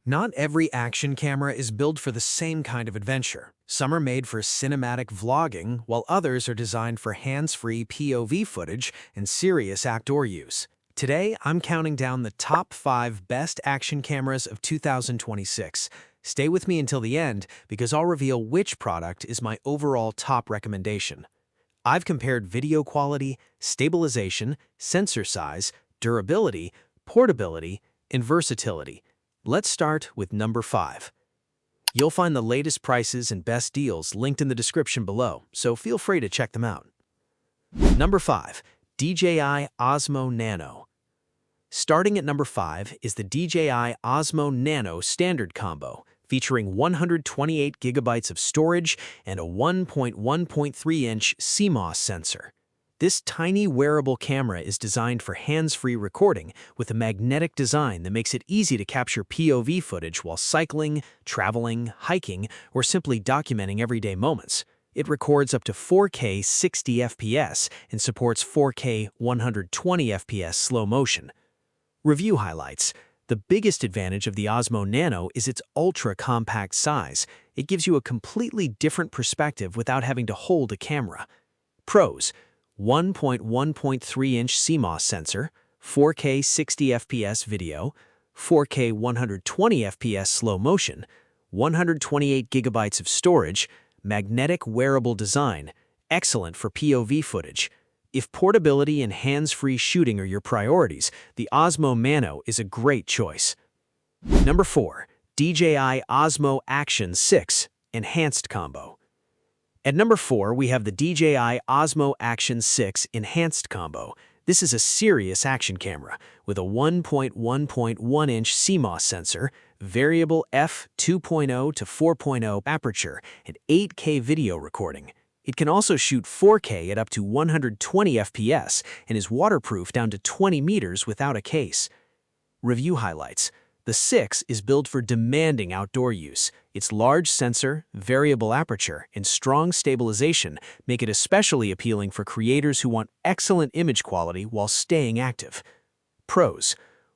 Not every action camera is built for the same kind of adventure. Some are made for cinematic vlogging, while others are designed for hands-free POV footage and serious outdoor use. Today, I'm counting down the top 5 best action cameras of 2026. Stay with me until the end because I'll reveal which product is my overall top recommendation. I've compared video quality, stabilization, sensor size, durability, portability, and versatility. Let's start with number 5. You'll find the latest prices and best deals linked in the description below, so feel free to check them out. Number 5. DJI Osmo Nano. Starting at number 5 is the DJI Osmo Nano Standard Combo, featuring 128 gigabytes of storage and a 1.1.3-inch CMOS sensor. This tiny wearable camera is designed for hands-free recording with a magnetic design that makes it easy to capture POV footage while cycling, traveling, hiking, or simply documenting everyday moments. It records up to 4K 60 FPS and supports 4K 120 FPS slow motion. Review highlights. The biggest advantage of the Osmo Nano is its ultra-compact size. It gives you a completely different perspective without having to hold a camera. Pros: 1.1.3-inch CMOS sensor, 4K 60 FPS video, 4K 120 FPS slow motion, 128 gigabytes of storage, magnetic wearable design, excellent for POV footage. If portability and hands-free shooting are your priorities, the Osmo Nano is a great choice. Number 4. DJI Osmo Action 6 Enhanced Combo. At number 4, we have the DJI Osmo Action 6 Enhanced Combo. This is a serious action camera with a 1.1.1-inch CMOS sensor, variable f2.0 to 4.0 aperture, and 8K video recording. It can also shoot 4K at up to 120 FPS and is waterproof down to 20 meters without a case. Review highlights. The 6 is built for demanding outdoor use. Its large sensor, variable aperture, and strong stabilization make it especially appealing for creators who want excellent image quality while staying active. Pros: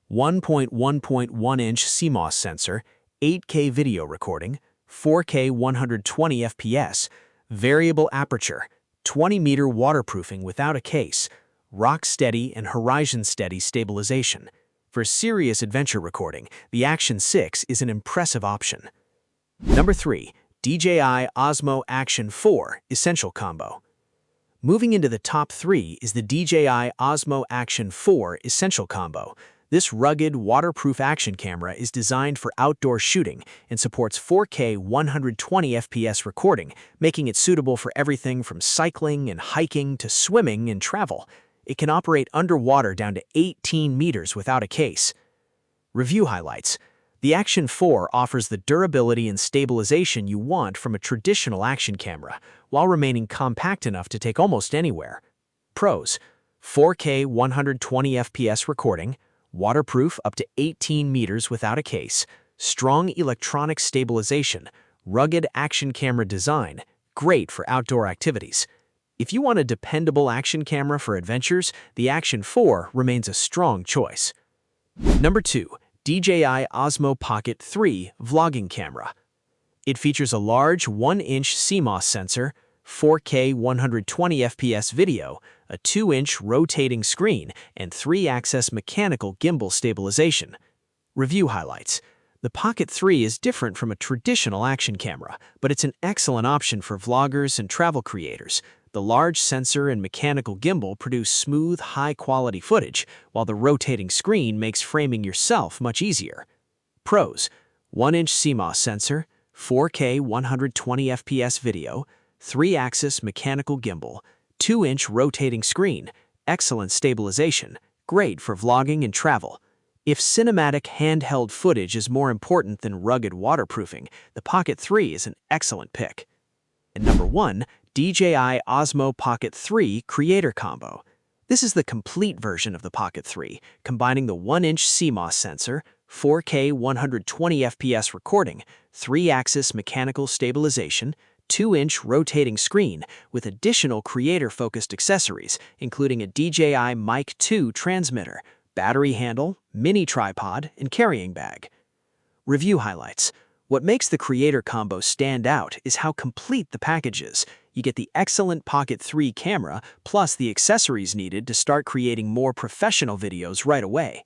1.1.1-inch CMOS sensor, 8K video recording, 4K 120 FPS, variable aperture, 20-meter waterproofing without a case, rock-steady and horizon-steady stabilization. For serious adventure recording, the Action 6 is an impressive option. Number 3. DJI Osmo Action 4 Essential Combo. Moving into the top 3 is the DJI Osmo Action 4 Essential Combo. This rugged, waterproof action camera is designed for outdoor shooting and supports 4K 120 FPS recording, making it suitable for everything from cycling and hiking to swimming and travel. It can operate underwater down to 18 meters without a case. Review highlights. The Action 4 offers the durability and stabilization you want from a traditional action camera, while remaining compact enough to take almost anywhere. Pros: 4K 120 FPS recording, waterproof up to 18 meters without a case, strong electronic stabilization, rugged action camera design, great for outdoor activities. If you want a dependable action camera for adventures, the Action 4 remains a strong choice. Number 2. DJI Osmo Pocket 3 Vlogging Camera. It features a large 1-inch CMOS sensor, 4K 120 FPS video, a 2-inch rotating screen, and 3-axis mechanical gimbal stabilization. Review highlights. The Pocket 3 is different from a traditional action camera, but it's an excellent option for vloggers and travel creators. The large sensor and mechanical gimbal produce smooth, high-quality footage, while the rotating screen makes framing yourself much easier. Pros: 1-inch CMOS sensor, 4K 120 FPS video, 3-axis mechanical gimbal, 2-inch rotating screen, excellent stabilization, great for vlogging and travel. If cinematic handheld footage is more important than rugged waterproofing, the Pocket 3 is an excellent pick. And number 1, DJI Osmo Pocket 3 Creator Combo. This is the complete version of the Pocket 3, combining the 1-inch CMOS sensor, 4K 120 FPS recording, 3-axis mechanical stabilization, 2-inch rotating screen with additional creator-focused accessories, including a DJI Mic 2 transmitter, battery handle, mini tripod, and carrying bag. Review highlights. What makes the Creator Combo stand out is how complete the package is. You get the excellent Pocket 3 camera, plus the accessories needed to start creating more professional videos right away.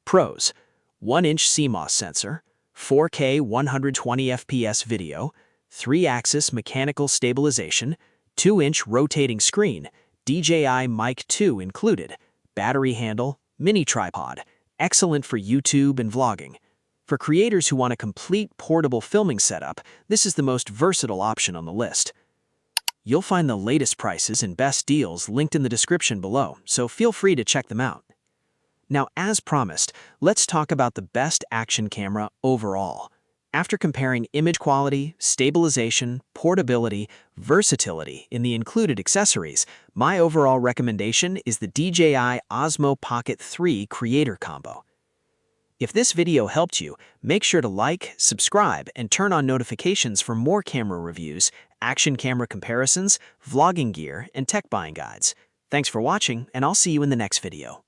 Pros: 1-inch CMOS sensor, 4K 120fps video, 3-axis mechanical stabilization, 2-inch rotating screen, DJI Mic 2 included, battery handle, mini tripod, excellent for YouTube and vlogging. For creators who want a complete portable filming setup, this is the most versatile option on the list. You'll find the latest prices and best deals linked in the description below, so feel free to check them out. Now, as promised, let's talk about the best action camera overall. After comparing image quality, stabilization, portability, versatility in the included accessories, my overall recommendation is the DJI Osmo Pocket 3 Creator Combo. If this video helped you, make sure to like, subscribe, and turn on notifications for more camera reviews, action camera comparisons, vlogging gear, and tech buying guides. Thanks for watching, and I'll see you in the next video.